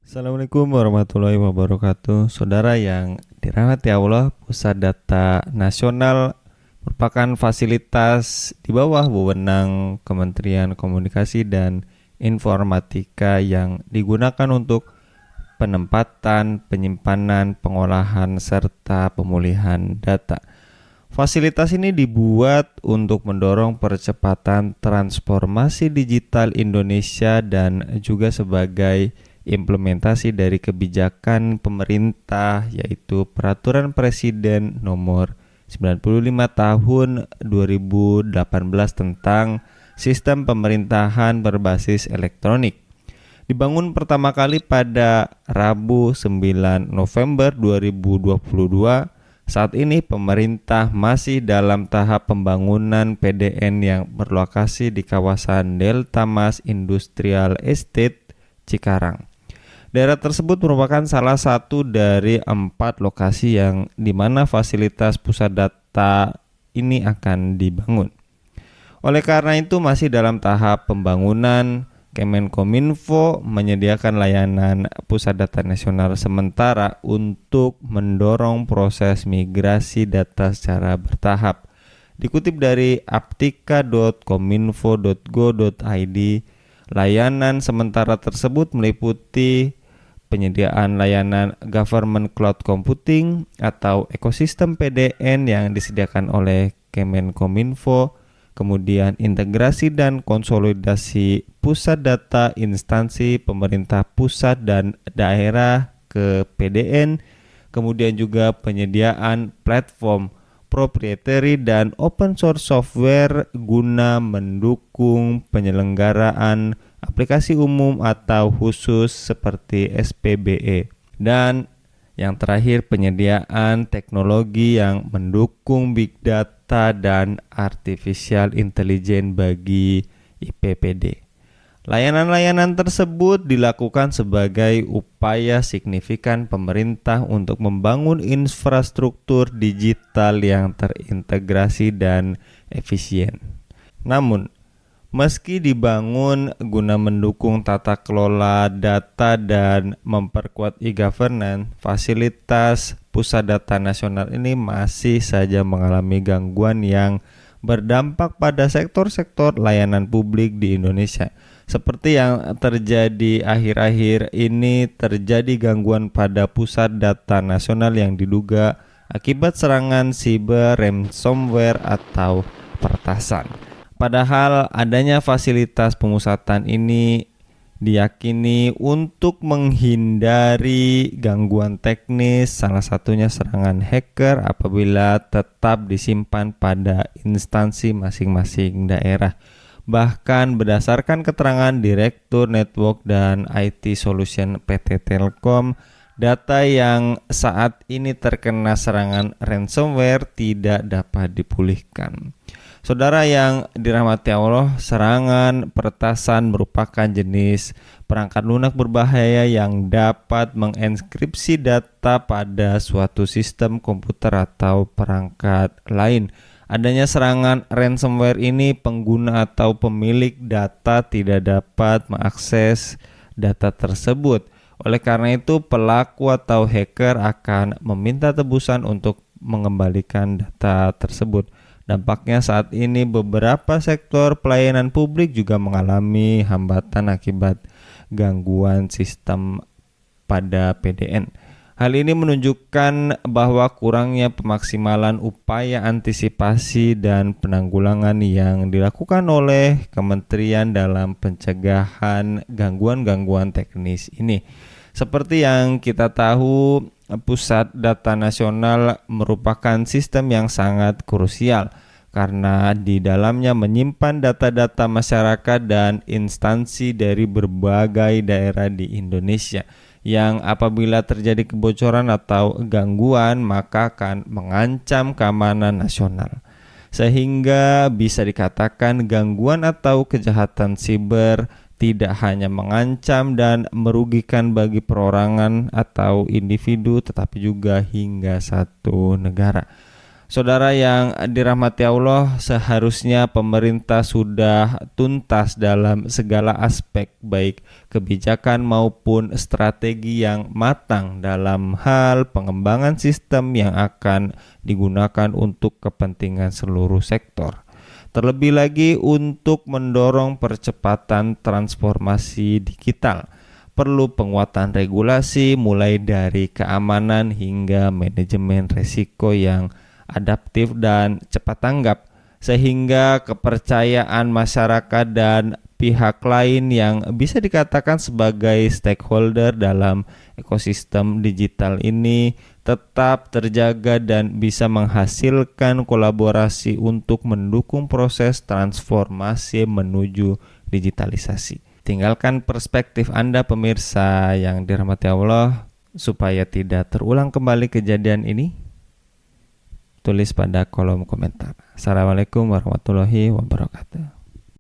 Assalamualaikum warahmatullahi wabarakatuh. Saudara yang dirahmati Allah, Pusat Data Nasional merupakan fasilitas di bawah wewenang Kementerian Komunikasi dan Informatika yang digunakan untuk penempatan, penyimpanan, pengolahan, serta pemulihan data. Fasilitas ini dibuat untuk mendorong percepatan transformasi digital Indonesia dan juga sebagai implementasi dari kebijakan pemerintah, yaitu Peraturan Presiden Nomor 95 Tahun 2018 tentang Sistem Pemerintahan Berbasis Elektronik. Dibangun pertama kali pada Rabu 9 November 2022. Saat ini pemerintah masih dalam tahap pembangunan PDN yang berlokasi di kawasan Delta Mas Industrial Estate, Cikarang. Daerah tersebut merupakan salah satu dari 4 lokasi yang di mana fasilitas pusat data ini akan dibangun. Oleh karena itu masih dalam tahap pembangunan, Kemenkominfo menyediakan layanan pusat data nasional sementara untuk mendorong proses migrasi data secara bertahap. Dikutip dari aptika.kominfo.go.id, layanan sementara tersebut meliputi penyediaan layanan Government Cloud Computing atau ekosistem PDN yang disediakan oleh Kemenkominfo, kemudian integrasi dan konsolidasi pusat data instansi pemerintah pusat dan daerah ke PDN, kemudian juga penyediaan platform proprietary dan open source software guna mendukung penyelenggaraan aplikasi umum atau khusus seperti SPBE. Dan yang terakhir, penyediaan teknologi yang mendukung big data dan artificial intelligence bagi IPPD. Layanan-layanan tersebut dilakukan sebagai upaya signifikan pemerintah untuk membangun infrastruktur digital yang terintegrasi dan efisien. Namun, meski dibangun guna mendukung tata kelola data dan memperkuat e-governance, fasilitas pusat data nasional ini masih saja mengalami gangguan yang berdampak pada sektor-sektor layanan publik di Indonesia. Seperti yang terjadi akhir-akhir ini, terjadi gangguan pada pusat data nasional yang diduga akibat serangan siber, ransomware, atau peretasan. Padahal adanya fasilitas pemusatan ini diyakini untuk menghindari gangguan teknis, salah satunya serangan hacker apabila tetap disimpan pada instansi masing-masing daerah. Bahkan berdasarkan keterangan Direktur Network dan IT Solution PT Telkom, data yang saat ini terkena serangan ransomware tidak dapat dipulihkan. Saudara yang dirahmati Allah, serangan peretasan merupakan jenis perangkat lunak berbahaya yang dapat mengenkripsi data pada suatu sistem komputer atau perangkat lain. Adanya serangan ransomware ini, pengguna atau pemilik data tidak dapat mengakses data tersebut. Oleh karena itu, pelaku atau hacker akan meminta tebusan untuk mengembalikan data tersebut. Dampaknya saat ini beberapa sektor pelayanan publik juga mengalami hambatan akibat gangguan sistem pada PDN. Hal ini menunjukkan bahwa kurangnya pemaksimalan upaya antisipasi dan penanggulangan yang dilakukan oleh kementerian dalam pencegahan gangguan-gangguan teknis ini. Seperti yang kita tahu, Pusat Data Nasional merupakan sistem yang sangat krusial karena di dalamnya menyimpan data-data masyarakat dan instansi dari berbagai daerah di Indonesia yang apabila terjadi kebocoran atau gangguan maka akan mengancam keamanan nasional. Sehingga bisa dikatakan gangguan atau kejahatan siber tidak hanya mengancam dan merugikan bagi perorangan atau individu, tetapi juga hingga satu negara. Saudara yang dirahmati Allah, seharusnya pemerintah sudah tuntas dalam segala aspek, baik kebijakan maupun strategi yang matang dalam hal pengembangan sistem yang akan digunakan untuk kepentingan seluruh sektor. Terlebih lagi untuk mendorong percepatan transformasi digital, perlu penguatan regulasi mulai dari keamanan hingga manajemen risiko yang adaptif dan cepat tanggap, sehingga kepercayaan masyarakat dan pihak lain yang bisa dikatakan sebagai stakeholder dalam ekosistem digital ini tetap terjaga dan bisa menghasilkan kolaborasi untuk mendukung proses transformasi menuju digitalisasi. Tinggalkan perspektif Anda pemirsa yang dirahmati Allah, supaya tidak terulang kembali kejadian ini. Tulis pada kolom komentar. Assalamualaikum warahmatullahi wabarakatuh.